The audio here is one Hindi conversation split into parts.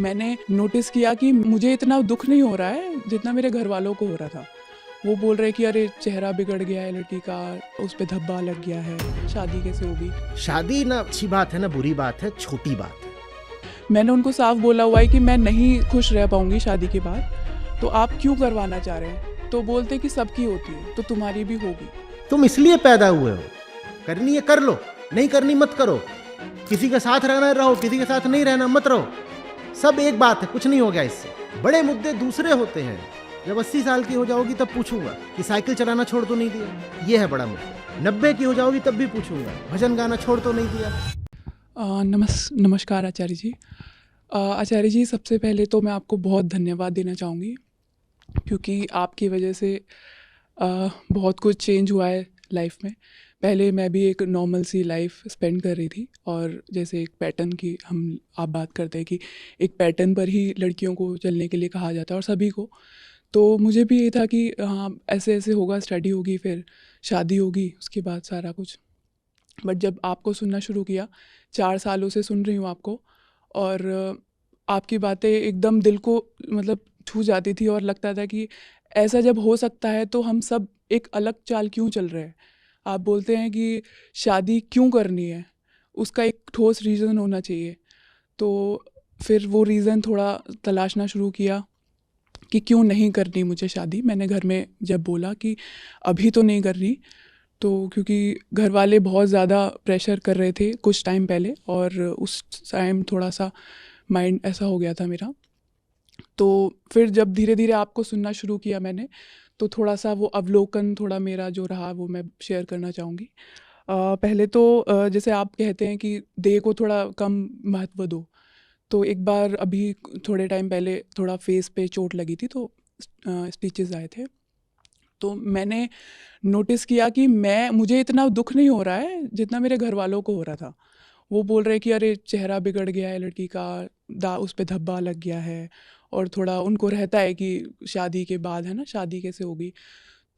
मैंने नोटिस किया कि मुझे इतना दुख नहीं हो रहा है जितना मेरे घर वालों को हो रहा था। वो बोल रहे कि अरे चेहरा बिगड़ गया है लड़की का, उस पे धब्बा लग गया है, शादी कैसे होगी। शादी ना अच्छी बात है ना बुरी बात है, छोटी बात है। मैंने उनको साफ बोला हुआ है कि मैं नहीं खुश रह पाऊंगी शादी के बाद, तो आप क्यों करवाना चाह रहे हैं। तो बोलते कि सबकी होती है तो तुम्हारी भी होगी। तुम इसलिए पैदा हुए हो, करनी है कर लो, नहीं करनी मत करो। किसी के साथ रहना है रहो, किसी के साथ नहीं रहना मत रहो। सब एक बात है, कुछ नहीं हो गया इससे। बड़े मुद्दे दूसरे होते हैं। जब 80 साल की हो जाओगी तब पूछूंगा कि साइकिल चलाना छोड़ तो नहीं दिया, ये है बड़ा मुद्दा। 90 की हो जाओगी तब भी पूछूंगा भजन गाना छोड़ तो नहीं दिया। नमस्कार आचार्य जी। आचार्य जी, सबसे पहले तो मैं आपको बहुत धन्यवाद देना चाहूँगी, क्योंकि आपकी वजह से बहुत कुछ चेंज हुआ है लाइफ में। पहले मैं भी एक नॉर्मल सी लाइफ स्पेंड कर रही थी, और जैसे एक पैटर्न की आप बात करते हैं कि एक पैटर्न पर ही लड़कियों को चलने के लिए कहा जाता है और सभी को। तो मुझे भी ये था कि हाँ, ऐसे ऐसे होगा, स्टडी होगी, फिर शादी होगी, उसके बाद सारा कुछ। बट जब आपको सुनना शुरू किया, 4 सालों से सुन रही हूँ आपको, और आपकी बातें एकदम दिल को मतलब छू जाती थी, और लगता था कि ऐसा जब हो सकता है तो हम सब एक अलग चाल क्यों चल रहे हैं। आप बोलते हैं कि शादी क्यों करनी है, उसका एक ठोस रीज़न होना चाहिए। तो फिर वो रीज़न थोड़ा तलाशना शुरू किया कि क्यों नहीं करनी मुझे शादी। मैंने घर में जब बोला कि अभी तो नहीं करनी, तो क्योंकि घर वाले बहुत ज़्यादा प्रेशर कर रहे थे कुछ टाइम पहले, और उस टाइम थोड़ा सा माइंड ऐसा हो गया था मेरा। तो फिर जब धीरे धीरे आपको सुनना शुरू किया मैंने, तो थोड़ा सा वो अवलोकन थोड़ा मेरा जो रहा वो मैं शेयर करना चाहूँगी। पहले तो जैसे आप कहते हैं कि देह को थोड़ा कम महत्व दो, तो एक बार अभी थोड़े टाइम पहले थोड़ा फेस पे चोट लगी थी, तो स्टिचेस आए थे। तो मैंने नोटिस किया कि मुझे इतना दुख नहीं हो रहा है जितना मेरे घर वालों को हो रहा था। वो बोल रहे कि अरे चेहरा बिगड़ गया है लड़की का, उस पे धब्बा लग गया है, और थोड़ा उनको रहता है कि शादी के बाद है ना, शादी कैसे होगी।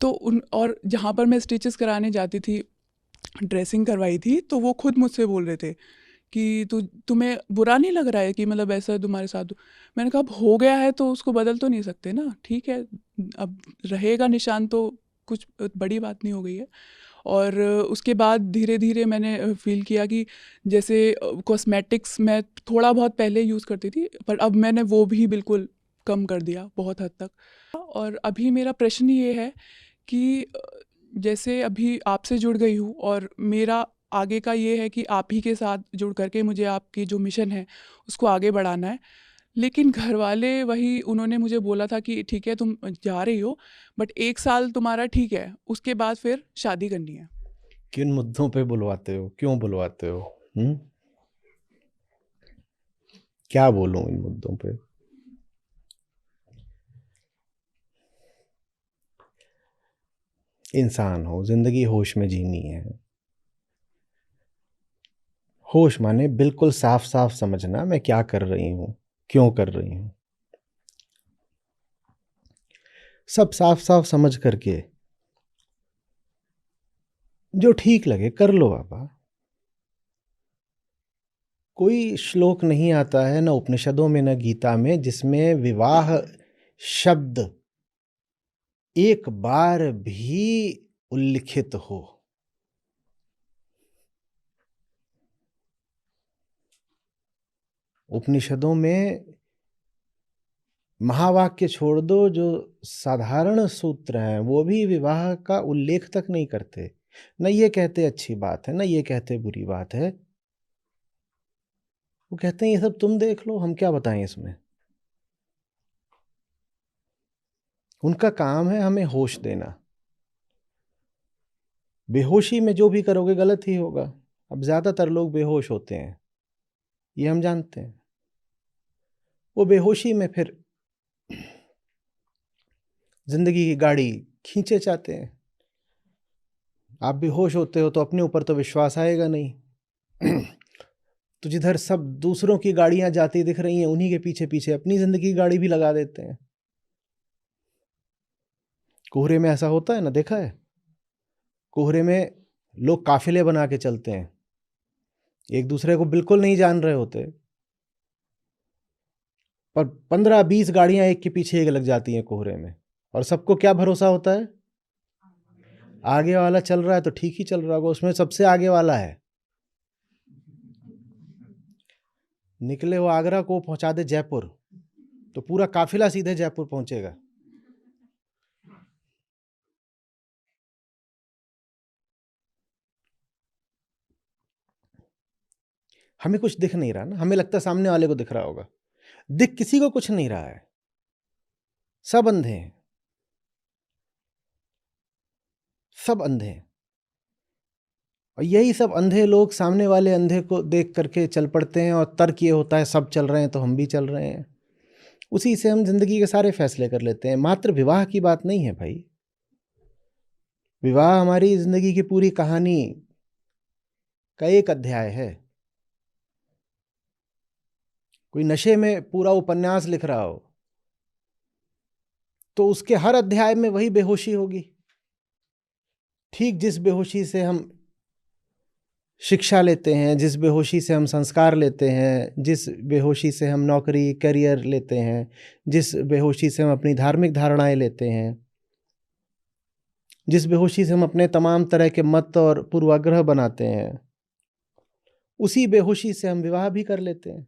तो और जहाँ पर मैं स्टिचेस कराने जाती थी, ड्रेसिंग करवाई थी, तो वो खुद मुझसे बोल रहे थे कि तुम्हें बुरा नहीं लग रहा है कि मतलब ऐसा तुम्हारे साथ। मैंने कहा अब हो गया है तो उसको बदल तो नहीं सकते ना, ठीक है, अब रहेगा निशान, तो कुछ बड़ी बात नहीं हो गई है। और उसके बाद धीरे धीरे मैंने फ़ील किया कि जैसे कॉस्मेटिक्स मैं थोड़ा बहुत पहले यूज़ करती थी, पर अब मैंने वो भी बिल्कुल कम कर दिया बहुत हद तक। और अभी मेरा प्रश्न ये है कि जैसे अभी आपसे जुड़ गई हूँ, और मेरा आगे का ये है कि आप ही के साथ जुड़ करके मुझे आपकी जो मिशन है उसको आगे बढ़ाना है। लेकिन घर वाले वही, उन्होंने मुझे बोला था कि ठीक है तुम जा रही हो, बट 1 साल तुम्हारा ठीक है, उसके बाद फिर शादी करनी है। किन मुद्दों पे बुलवाते हो, क्यों बुलवाते हो? हम्म, क्या बोलूं इन मुद्दों पे? इंसान हो, जिंदगी होश में जीनी है। होश माने बिल्कुल साफ साफ समझना मैं क्या कर रही हूं, क्यों कर रही हूं। सब साफ साफ समझ करके जो ठीक लगे कर लो बाबा। कोई श्लोक नहीं आता है, न उपनिषदों में न गीता में, जिसमें विवाह शब्द एक बार भी उल्लिखित हो। उपनिषदों में महावाक्य छोड़ दो, जो साधारण सूत्र हैं वो भी विवाह का उल्लेख तक नहीं करते। न ये कहते अच्छी बात है, न ये कहते बुरी बात है। वो कहते हैं ये सब तुम देख लो, हम क्या बताएं इसमें। उनका काम है हमें होश देना। बेहोशी में जो भी करोगे गलत ही होगा। अब ज्यादातर लोग बेहोश होते हैं, ये हम जानते हैं। वो बेहोशी में फिर जिंदगी की गाड़ी खींचे जाते हैं। आप बेहोश होते हो तो अपने ऊपर तो विश्वास आएगा नहीं। तो जिधर सब दूसरों की गाड़ियां जाती दिख रही हैं, उन्हीं के पीछे पीछे अपनी जिंदगी की गाड़ी भी लगा देते हैं। कोहरे में ऐसा होता है ना, देखा है? कोहरे में लोग काफिले बना के चलते हैं, एक दूसरे को बिल्कुल नहीं जान रहे होते, पर 15-20 गाड़ियां एक के पीछे एक लग जाती हैं कोहरे में, और सबको क्या भरोसा होता है, आगे वाला चल रहा है तो ठीक ही चल रहा होगा, उसमें सबसे आगे वाला है। निकले वो आगरा को पहुंचा दे जयपुर, तो पूरा काफिला सीधे जयपुर पहुंचेगा। हमें कुछ दिख नहीं रहा ना, हमें लगता है सामने वाले को दिख रहा होगा, दिख किसी को कुछ नहीं रहा है, सब अंधे हैं, सब अंधे हैं। और यही सब अंधे लोग सामने वाले अंधे को देख करके चल पड़ते हैं, और तर्क ये होता है सब चल रहे हैं तो हम भी चल रहे हैं। उसी से हम जिंदगी के सारे फैसले कर लेते हैं। मात्र विवाह की बात नहीं है भाई, विवाह हमारी जिंदगी की पूरी कहानी का एक अध्याय है। कोई नशे में पूरा उपन्यास लिख रहा हो तो उसके हर अध्याय में वही बेहोशी होगी। ठीक जिस बेहोशी से हम शिक्षा लेते हैं, जिस बेहोशी से हम संस्कार लेते हैं, जिस बेहोशी से हम नौकरी करियर लेते हैं, जिस बेहोशी से हम अपनी धार्मिक धारणाएं लेते हैं, जिस बेहोशी से हम अपने तमाम तरह के मत और पूर्वाग्रह बनाते हैं, उसी बेहोशी से हम विवाह भी कर लेते हैं।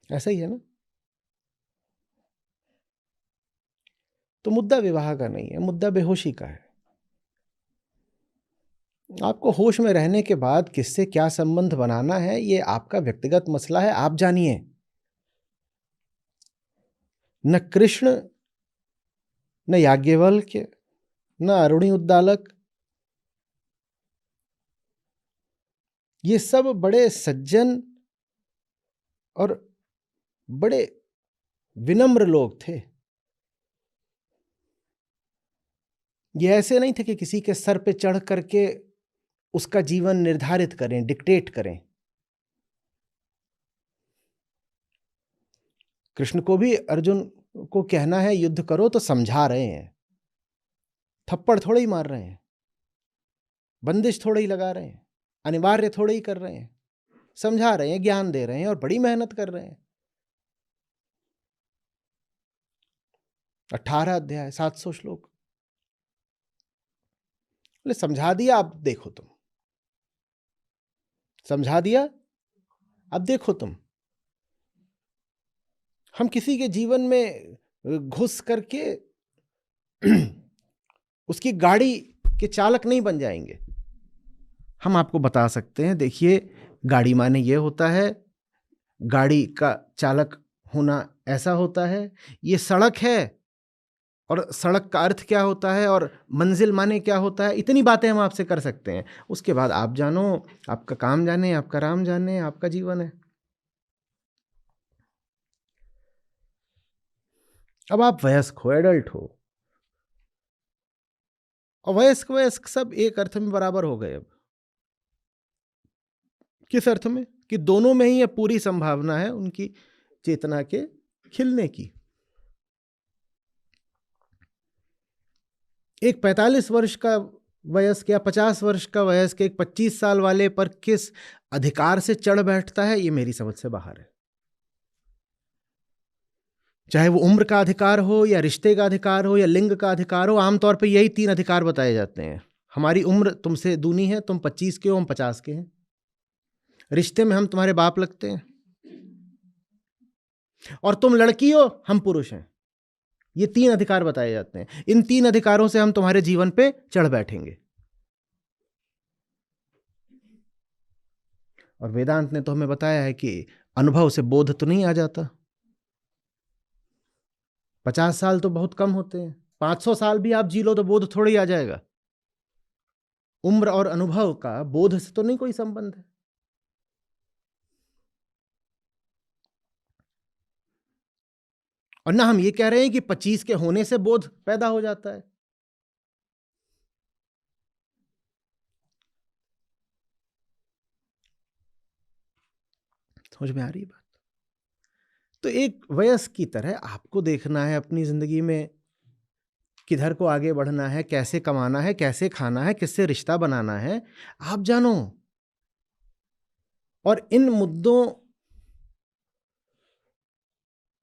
ऐसा ही है ना। तो मुद्दा विवाह का नहीं है, मुद्दा बेहोशी का है। आपको होश में रहने के बाद किससे क्या संबंध बनाना है ये आपका व्यक्तिगत मसला है, आप जानिए। न कृष्ण, न याज्ञवल्क्य, न अरुणि उद्दालक, ये सब बड़े सज्जन और बड़े विनम्र लोग थे। ये ऐसे नहीं थे कि किसी के सर पे चढ़ करके उसका जीवन निर्धारित करें, डिक्टेट करें। कृष्ण को भी अर्जुन को कहना है युद्ध करो तो समझा रहे हैं, थप्पड़ थोड़े ही मार रहे हैं, बंदिश थोड़े ही लगा रहे हैं, अनिवार्य थोड़े ही कर रहे हैं, समझा रहे हैं, ज्ञान दे रहे हैं और बड़ी मेहनत कर रहे हैं। 18 अध्याय, 700 श्लोक, बोले समझा दिया, अब देखो तुम, समझा दिया, अब देखो तुम। हम किसी के जीवन में घुस करके उसकी गाड़ी के चालक नहीं बन जाएंगे। हम आपको बता सकते हैं, देखिए गाड़ी माने ये होता है, गाड़ी का चालक होना ऐसा होता है, ये सड़क है और सड़क का अर्थ क्या होता है और मंजिल माने क्या होता है, इतनी बातें हम आपसे कर सकते हैं। उसके बाद आप जानो, आपका काम जाने, आपका राम जाने, आपका जीवन है। अब आप वयस्क हो, एडल्ट हो, और वयस्क वयस्क सब एक अर्थ में बराबर हो गए। अब किस अर्थ में कि दोनों में ही ये पूरी संभावना है उनकी चेतना के खिलने की। एक 45 वर्ष का वयस्क या 50 वर्ष का वयस्क एक 25 साल वाले पर किस अधिकार से चढ़ बैठता है, ये मेरी समझ से बाहर है। चाहे वो उम्र का अधिकार हो या रिश्ते का अधिकार हो या लिंग का अधिकार हो, आमतौर पे यही 3 अधिकार बताए जाते हैं। हमारी उम्र तुमसे दूनी है, तुम 25 के हो, हम 50 के हैं। रिश्ते में हम तुम्हारे बाप लगते हैं, और तुम लड़की हो, हम पुरुष हैं। ये 3 अधिकार बताए जाते हैं। इन 3 अधिकारों से हम तुम्हारे जीवन पे चढ़ बैठेंगे। और वेदांत ने तो हमें बताया है कि अनुभव से बोध तो नहीं आ जाता। 50 साल तो बहुत कम होते हैं, 500 साल भी आप जी लो तो बोध थोड़ी आ जाएगा। उम्र और अनुभव का बोध से तो नहीं कोई संबंध है। और ना हम ये कह रहे हैं कि 25 के होने से बोध पैदा हो जाता है। समझ में आ रही बात? तो एक वयस्क की तरह आपको देखना है अपनी जिंदगी में किधर को आगे बढ़ना है, कैसे कमाना है, कैसे खाना है, किससे रिश्ता बनाना है, आप जानो। और इन मुद्दों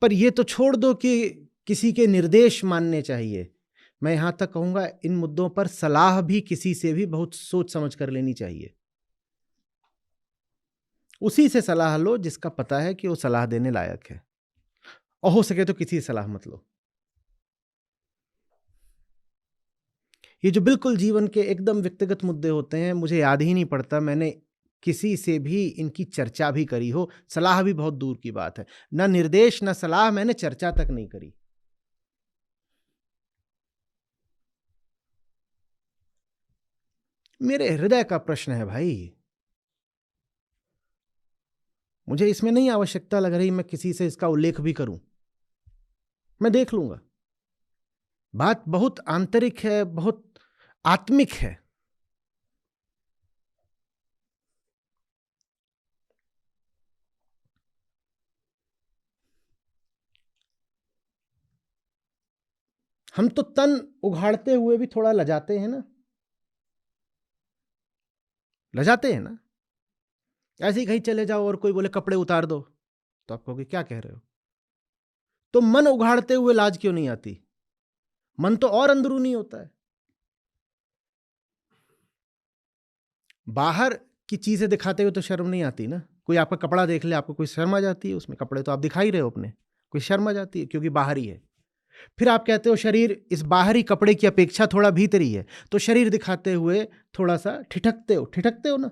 पर ये तो छोड़ दो कि किसी के निर्देश मानने चाहिए, मैं यहां तक कहूंगा इन मुद्दों पर सलाह भी किसी से भी बहुत सोच समझ कर लेनी चाहिए। उसी से सलाह लो जिसका पता है कि वो सलाह देने लायक है, और हो सके तो किसी से सलाह मत लो। ये जो बिल्कुल जीवन के एकदम व्यक्तिगत मुद्दे होते हैं, मुझे याद ही नहीं पड़ता मैंने किसी से भी इनकी चर्चा भी करी हो, सलाह भी बहुत दूर की बात है, ना निर्देश ना सलाह, मैंने चर्चा तक नहीं करी। मेरे हृदय का प्रश्न है भाई, मुझे इसमें नहीं आवश्यकता लग रही मैं किसी से इसका उल्लेख भी करूं, मैं देख लूंगा। बात बहुत आंतरिक है, बहुत आत्मिक है। हम तो तन उघाड़ते हुए भी थोड़ा लजाते हैं ना, लजाते हैं ना। ऐसे ही कहीं चले जाओ और कोई बोले कपड़े उतार दो, तो आप कहोगे क्या कह रहे हो। तो मन उघाड़ते हुए लाज क्यों नहीं आती? मन तो और अंदरूनी होता है। बाहर की चीजें दिखाते हुए तो शर्म नहीं आती ना। कोई आपका कपड़ा देख ले, आपको कोई शर्म आ जाती है उसमें? कपड़े तो आप दिखा ही रहे हो अपने, कोई शर्म आ जाती है क्योंकि बाहरी है। फिर आप कहते हो शरीर इस बाहरी कपड़े की अपेक्षा थोड़ा भीतरी है, तो शरीर दिखाते हुए थोड़ा सा ठिठकते हो। ठिठकते हो ना,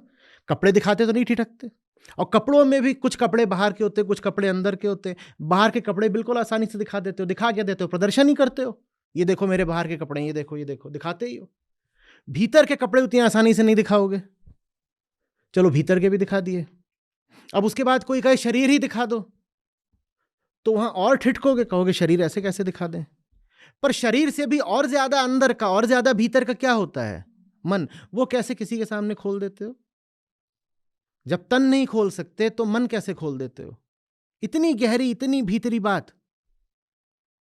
कपड़े दिखाते तो नहीं ठिठकते। और कपड़ों में भी कुछ कपड़े बाहर के होते हैं, कुछ कपड़े अंदर के होते हैं। बाहर के कपड़े बिल्कुल आसानी से दिखा देते हो। दिखा क्या देते हो? प्रदर्शन ही करते हो, ये देखो मेरे बाहर के कपड़े, ये देखो, ये देखो, दिखाते ही हो। भीतर के कपड़े उतनी आसानी से नहीं दिखाओगे। चलो भीतर के भी दिखा दिए, अब उसके बाद कोई कहे शरीर ही दिखा दो, तो वहां और ठिठकोगे, कहोगे शरीर ऐसे कैसे दिखा दें। पर शरीर से भी और ज्यादा अंदर का, और ज्यादा भीतर का क्या होता है? मन। वो कैसे किसी के सामने खोल देते हो? जब तन नहीं खोल सकते तो मन कैसे खोल देते हो? इतनी गहरी, इतनी भीतरी बात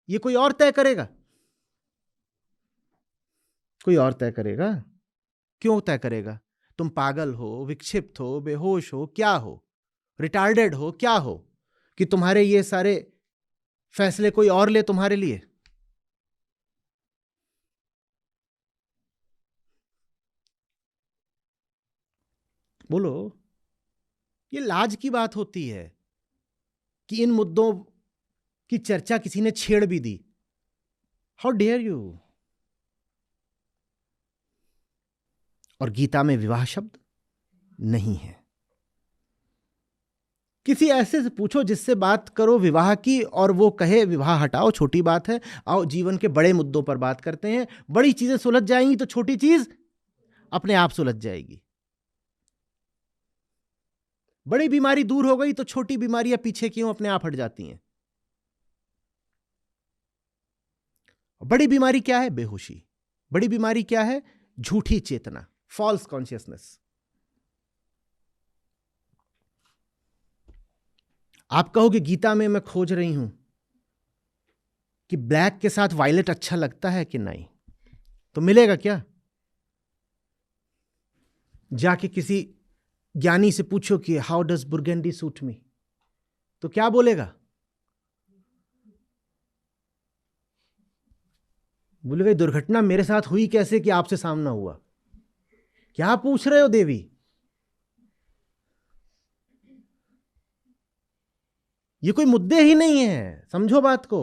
ये कोई और तय करेगा? कोई और तय करेगा? क्यों तय करेगा? तुम पागल हो, विक्षिप्त हो, बेहोश हो, क्या हो, रिटार्डेड हो, क्या हो, कि तुम्हारे ये सारे फैसले कोई और ले तुम्हारे लिए? बोलो। ये लाज की बात होती है कि इन मुद्दों की चर्चा किसी ने छेड़ भी दी। How dare you. और गीता में विवाह शब्द नहीं है। किसी ऐसे से पूछो जिससे बात करो विवाह की, और वो कहे विवाह हटाओ, छोटी बात है, आओ जीवन के बड़े मुद्दों पर बात करते हैं। बड़ी चीजें सुलझ जाएंगी तो छोटी चीज अपने आप सुलझ जाएगी। बड़ी बीमारी दूर हो गई तो छोटी बीमारियां पीछे क्यों अपने आप हट जाती हैं? बड़ी बीमारी क्या है? बेहोशी। बड़ी बीमारी क्या है? झूठी चेतना, फॉल्स कॉन्शियसनेस। आप कहोगे गीता में मैं खोज रही हूं कि ब्लैक के साथ वायलेट अच्छा लगता है कि नहीं, तो मिलेगा क्या? जाके किसी ज्ञानी से पूछो कि हाउ डज बुर्गेंडी सूट मी, तो क्या बोलेगा? बोलेगा दुर्घटना मेरे साथ हुई कैसे कि आपसे सामना हुआ? क्या पूछ रहे हो देवी? ये कोई मुद्दे ही नहीं है, समझो बात को।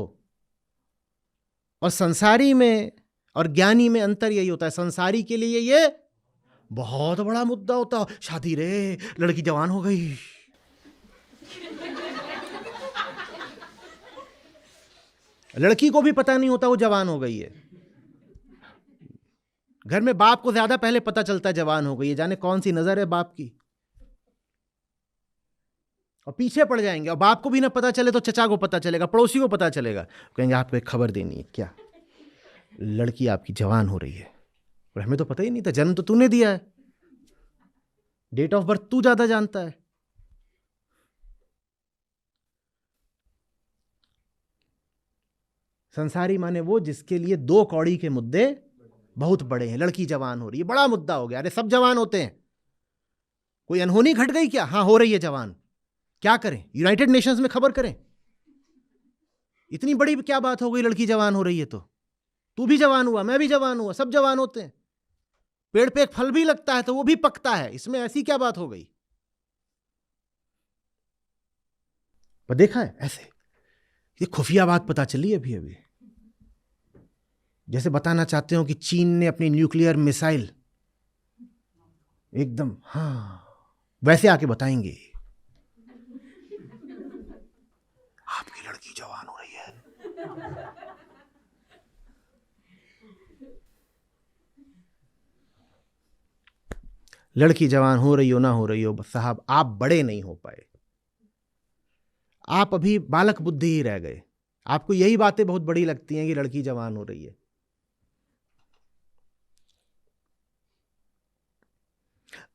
और संसारी में और ज्ञानी में अंतर यही होता है। संसारी के लिए ये बहुत बड़ा मुद्दा होता है, शादी रे, लड़की जवान हो गई। लड़की को भी पता नहीं होता वो जवान हो गई है। घर में बाप को ज्यादा पहले पता चलता है जवान हो गई है, जाने कौन सी नजर है बाप की, और पीछे पड़ जाएंगे। और बाप को भी ना पता चले तो चचा को पता चलेगा, पड़ोसी को पता चलेगा, कहेंगे आपको एक खबर देनी है, क्या? लड़की आपकी जवान हो रही है। और हमें तो पता ही नहीं था, जन्म तो तूने दिया है, डेट ऑफ बर्थ तू ज्यादा जानता है। संसारी माने वो जिसके लिए दो कौड़ी के मुद्दे बहुत बड़े हैं। लड़की जवान हो रही है, बड़ा मुद्दा हो गया। अरे सब जवान होते हैं, कोई अनहोनी घट गई क्या? हाँ हो रही है जवान, क्या करें? यूनाइटेड नेशंस में खबर करें? इतनी बड़ी क्या बात हो गई, लड़की जवान हो रही है तो? तू भी जवान हुआ, मैं भी जवान हुआ, सब जवान होते हैं। पेड़ पे एक फल भी लगता है तो वो भी पकता है, इसमें ऐसी क्या बात हो गई? पर देखा है ऐसे, ये खुफिया बात पता चली अभी अभी। जैसे बताना चाहते हो कि चीन ने अपनी न्यूक्लियर मिसाइल एकदम, हाँ वैसे आके बताएंगे आपकी लड़की जवान हो रही है। लड़की जवान हो रही हो ना हो रही हो, बस साहब आप बड़े नहीं हो पाए, आप अभी बालक बुद्धि ही रह गए। आपको यही बातें बहुत बड़ी लगती हैं कि लड़की जवान हो रही है।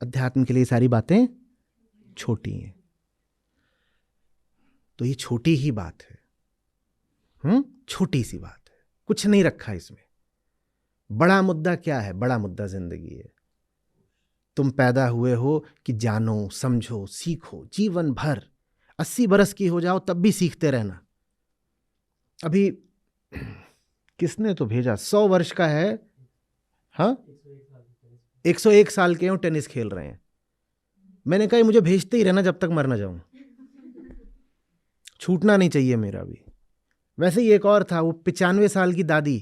अध्यात्म के लिए सारी बातें छोटी हैं, तो ये छोटी ही बात है, छोटी सी बात है, कुछ नहीं रखा इसमें। बड़ा मुद्दा क्या है? बड़ा मुद्दा जिंदगी है। तुम पैदा हुए हो कि जानो, समझो, सीखो जीवन भर। 80 बरस की हो जाओ तब भी सीखते रहना। अभी किसने तो भेजा, 100 वर्ष का है, हाँ 101 साल के हो, टेनिस खेल रहे हैं। मैंने कहा मुझे भेजते ही रहना जब तक मर ना जाऊं, छूटना नहीं चाहिए मेरा भी। वैसे ही एक और था, वो 95 साल की दादी,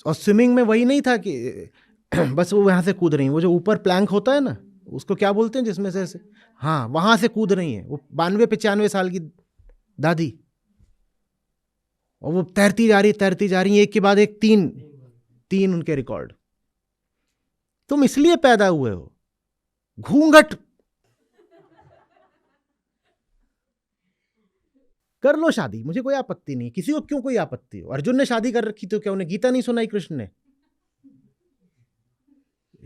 और स्विमिंग में वही नहीं था कि बस वो वहां से कूद रही है, वो जो ऊपर प्लैंक होता है ना, उसको क्या बोलते हैं जिसमें से, हाँ वहां से कूद रही है वो 92-95 साल की दादी, और वो तैरती जा रही, एक के बाद एक, तीन उनके रिकॉर्ड। तुम इसलिए पैदा हुए हो, घूंघट कर लो शादी, मुझे कोई आपत्ति नहीं, किसी को क्यों कोई आपत्ति हो। अर्जुन ने शादी कर रखी तो क्या उन्हें गीता नहीं सुनाई कृष्ण ने?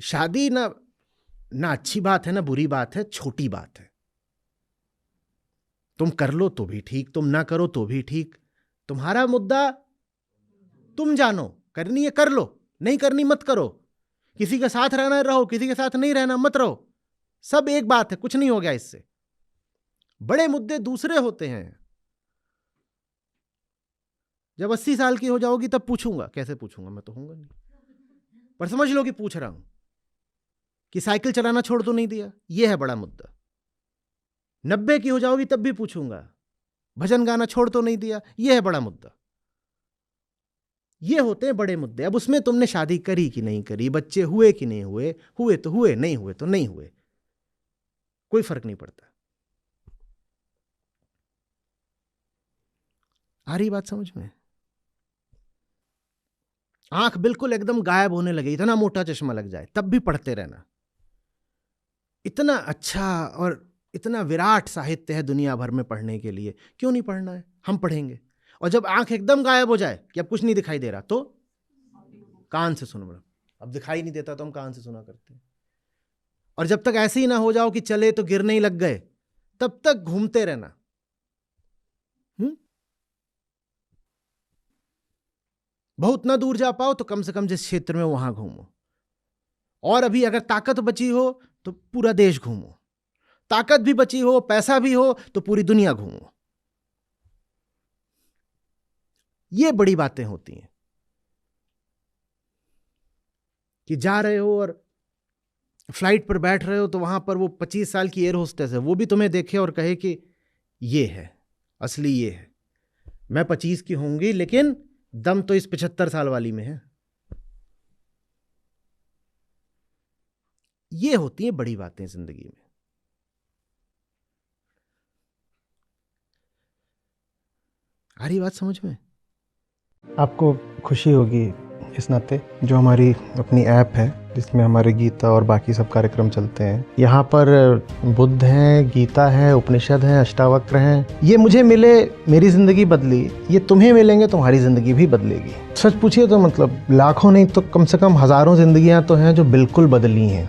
शादी ना अच्छी बात है ना बुरी बात है, छोटी बात है। तुम कर लो तो भी ठीक, तुम ना करो तो भी ठीक, तुम्हारा मुद्दा तुम जानो। करनी है कर लो, नहीं करनी मत करो। किसी के साथ रहना रहो, किसी के साथ नहीं रहना मत रहो, सब एक बात है, कुछ नहीं हो गया इससे। बड़े मुद्दे दूसरे होते हैं। जब 80 साल की हो जाओगी तब पूछूंगा। कैसे पूछूंगा? मैं तो होऊंगा नहीं, पर समझ लो कि पूछ रहा हूं कि साइकिल चलाना छोड़ तो नहीं दिया, यह है बड़ा मुद्दा। 90 की हो जाओगी तब भी पूछूंगा, भजन गाना छोड़ तो नहीं दिया, यह है बड़ा मुद्दा। ये होते हैं बड़े मुद्दे। अब उसमें तुमने शादी करी कि नहीं करी, बच्चे हुए कि नहीं हुए, हुए तो हुए, नहीं हुए तो नहीं हुए, कोई फर्क नहीं पड़ता। आ रही बात समझ में? आंख बिल्कुल एकदम गायब होने लगे, इतना मोटा चश्मा लग जाए तब भी पढ़ते रहना। इतना अच्छा और इतना विराट साहित्य है दुनिया भर में पढ़ने के लिए, क्यों नहीं पढ़ना है? हम पढ़ेंगे। और जब आंख एकदम गायब हो जाए कि अब कुछ नहीं दिखाई दे रहा, तो कान से सुनो। अब दिखाई नहीं देता तो हम कान से सुना करते हैं। और जब तक ऐसे ही ना हो जाओ कि चले तो गिरने ही लग गए, तब तक घूमते रहना। बहुत ना दूर जा पाओ तो कम से कम जिस क्षेत्र में वहां घूमो। और अभी अगर ताकत बची हो तो पूरा देश घूमो, ताकत भी बची हो, पैसा भी हो तो पूरी दुनिया घूमो। ये बड़ी बातें होती हैं कि जा रहे हो और फ्लाइट पर बैठ रहे हो तो वहां पर वो 25 साल की एयर होस्टेस है, वो भी तुम्हें देखे और कहे कि ये है असली, ये है। मैं 25 की होंगी लेकिन दम तो इस 75 साल वाली में है। ये होती हैं बड़ी बातें जिंदगी में। आ रही बात समझ में? आपको खुशी होगी इस नाते जो हमारी अपनी ऐप है जिसमें हमारे गीता और बाकी सब कार्यक्रम चलते हैं, यहाँ पर बुद्ध हैं, गीता है, उपनिषद हैं, अष्टावक्र हैं। ये मुझे मिले, मेरी ज़िंदगी बदली, ये तुम्हें मिलेंगे, तुम्हारी ज़िंदगी भी बदलेगी। सच पूछिए तो मतलब लाखों नहीं तो कम से कम हज़ारों ज़िंदगियाँ तो हैं जो बिल्कुल बदली हैं।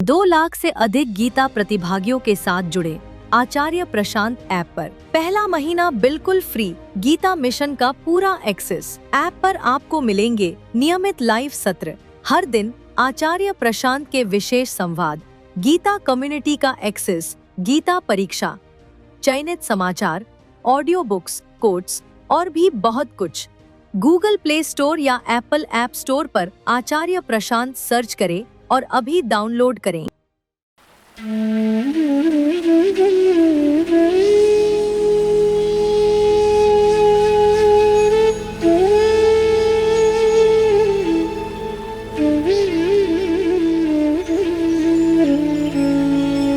2 लाख से अधिक गीता प्रतिभागियों के साथ जुड़े आचार्य प्रशांत ऐप पर पहला महीना बिल्कुल फ्री गीता मिशन का पूरा एक्सेस। ऐप पर आपको मिलेंगे नियमित लाइव सत्र, हर दिन आचार्य प्रशांत के विशेष संवाद, गीता कम्युनिटी का एक्सेस, गीता परीक्षा, चयनित समाचार, ऑडियो बुक्स, कोट्स और भी बहुत कुछ। गूगल प्ले स्टोर या एप्पल ऐप स्टोर पर आचार्य प्रशांत सर्च करें और अभी डाउनलोड करें।